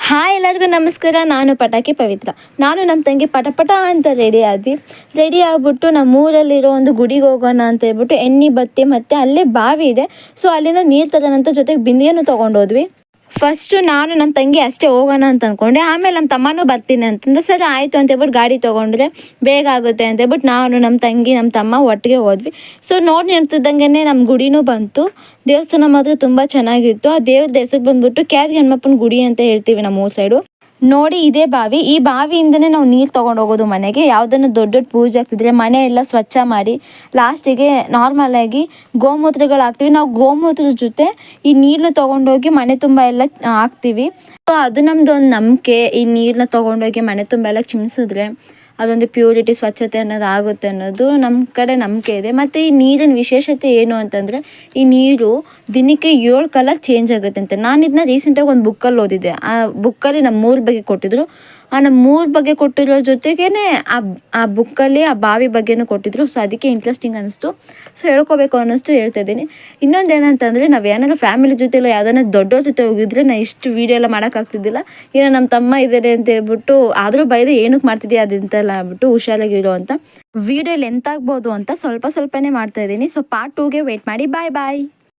Hi ಎಲ್ಲರಿಗೂ ನಮಸ್ಕಾರ. ನಾನು ಪಟಾಕಿ ಪವಿತ್ರ. ನಾನು ನಮ್ಮ ತಂಗಿ ಪಟ ಅಂತ ರೆಡಿ ಆಗಿಬಿಟ್ಟು ನಮ್ಮ ಊರಲ್ಲಿರೋ ಒಂದು ಗುಡಿಗೆ ಹೋಗೋಣ ಅಂತ ಹೇಳ್ಬಿಟ್ಟು ಎಣ್ಣೆ ಬತ್ತಿ ಮತ್ತು ಅಲ್ಲೇ ಬಾವಿ ಇದೆ. ಸೊ ಅಲ್ಲಿಂದ ನೀರು ತಗೋಣಂತ ಜೊತೆಗೆ ಬಿಂದಿಗೆನೂ ತೊಗೊಂಡೋದ್ವಿ. ಫಸ್ಟು ನಾನು ನಮ್ಮ ತಂಗಿ ಅಷ್ಟೇ ಹೋಗೋಣ ಅಂತ ಅಂದ್ಕೊಂಡೆ. ಆಮೇಲೆ ನಮ್ಮ ತಮ್ಮನೂ ಬರ್ತೀನಿ ಅಂತಂದ್ರೆ ಸರಿ ಆಯಿತು ಅಂತ ಹೇಳ್ಬಿಟ್ಟು ಗಾಡಿ ತೊಗೊಂಡ್ರೆ ಬೇಗ ಆಗುತ್ತೆ ಅಂತ ಹೇಳ್ಬಿಟ್ಟು ನಾನು ನಮ್ಮ ತಂಗಿ ನಮ್ಮ ತಮ್ಮ ಒಟ್ಟಿಗೆ ಹೋದ್ವಿ. ಸೊ ನೋಡಿ ನಿಂತಿದ್ದಂಗೆ ನಮ್ಮ ಗುಡಿನೂ ಬಂತು. ದೇವಸ್ಥಾನ ಮಾತ್ರ ತುಂಬ ಚೆನ್ನಾಗಿತ್ತು. ಆ ದೇವ್ರದ ಹೆಸರು ಬಂದ್ಬಿಟ್ಟು ಕ್ಯಾರಿ ಹನುಮಪ್ಪನ ಗುಡಿ ಅಂತ ಹೇಳ್ತೀವಿ ನಮ್ಮ ಊರ ಸೈಡು. ನೋಡಿ ಇದೇ ಬಾವಿ. ಈ ಬಾವಿಯಿಂದನೇ ನಾವು ನೀರು ತೊಗೊಂಡು ಹೋಗೋದು ಮನೆಗೆ. ಯಾವುದನ್ನು ದೊಡ್ಡ ಪೂಜೆ ಆಗ್ತಿದ್ರೆ ಮನೆ ಎಲ್ಲ ಸ್ವಚ್ಛ ಮಾಡಿ ಲಾಸ್ಟಿಗೆ ನಾರ್ಮಲಾಗಿ ಗೋಮೂತ್ರಗಳು ಹಾಕ್ತೀವಿ. ನಾವು ಗೋಮೂತ್ರದ ಜೊತೆ ಈ ನೀರನ್ನ ತೊಗೊಂಡೋಗಿ ಮನೆ ತುಂಬ ಎಲ್ಲ ಹಾಕ್ತೀವಿ. ಸೊ ಅದು ನಮ್ಮದು ಒಂದು ನಂಬಿಕೆ. ಈ ನೀರನ್ನ ತೊಗೊಂಡೋಗಿ ಮನೆ ತುಂಬ ಎಲ್ಲ ಚಿಮ್ಸಿದ್ರೆ ಅದೊಂದು ಪ್ಯೂರಿಟಿ ಸ್ವಚ್ಛತೆ ಅನ್ನೋದು ಆಗುತ್ತೆ ಅನ್ನೋದು ನಮ್ಮ ಕಡೆ ನಂಬಿಕೆ ಇದೆ. ಮತ್ತು ಈ ನೀರಿನ ವಿಶೇಷತೆ ಏನು ಅಂತಂದರೆ ಈ ನೀರು ದಿನಕ್ಕೆ 7 ಕಲರ್ ಚೇಂಜ್ ಆಗುತ್ತೆ ಅಂತ. ನಾನು ಇದನ್ನ ರೀಸೆಂಟಾಗಿ ಒಂದು ಬುಕ್ಕಲ್ಲಿ ಓದಿದ್ದೆ. ಆ ಬುಕ್ಕಲ್ಲಿ ನಮ್ಮ ಊರ ಬಗ್ಗೆ ಕೊಟ್ಟಿದ್ರು. ನಮ್ಮ ಊರ ಬಗ್ಗೆ ಕೊಟ್ಟಿರೋ ಜೊತೆಗೇ ಆ ಬುಕ್ಕಲ್ಲಿ ಆ ಬಾವಿ ಬಗ್ಗೆನೂ ಕೊಟ್ಟಿದ್ರು. ಸೊ ಅದಕ್ಕೆ ಇಂಟ್ರೆಸ್ಟಿಂಗ್ ಅನ್ನಿಸ್ತು. ಸೊ ಹೇಳ್ಕೋಬೇಕು ಅನ್ನಿಸ್ತು, ಹೇಳ್ತಾ ಇದ್ದೀನಿ. ಇನ್ನೊಂದು ಏನಂತಂದರೆ ನಾವು ಏನಾದರೂ ಫ್ಯಾಮಿಲಿ ಜೊತೆ ಇಲ್ಲ ಯಾವುದನ್ನ ದೊಡ್ಡವ್ರ ಜೊತೆ ಹೋಗಿದ್ರೆ ನಾನು ಇಷ್ಟು ವೀಡಿಯೋ ಎಲ್ಲ ಮಾಡೋಕ್ಕಾಗ್ತಿದ್ದಿಲ್ಲ. ಏನೋ ನಮ್ಮ ತಮ್ಮ ಇದ್ದಾರೆ ಅಂತ ಹೇಳ್ಬಿಟ್ಟು ಆದರೂ ಬೈದೆ ಏನಕ್ಕೆ ಮಾಡ್ತಿದ್ದೀಯ ಅದಿಂತೆಲ್ಲ ಆಗ್ಬಿಟ್ಟು ಹುಷಾರಾಗಿರೋ ಅಂತ. ವೀಡಿಯೋ ಲೆಂತ್ ಆಗ್ಬೋದು ಅಂತ ಸ್ವಲ್ಪನೇ ಮಾಡ್ತಾಯಿದ್ದೀನಿ. ಸೊ ಪಾರ್ಟ್ 2ಗೆ ವೇಟ್ ಮಾಡಿ. ಬಾಯ್.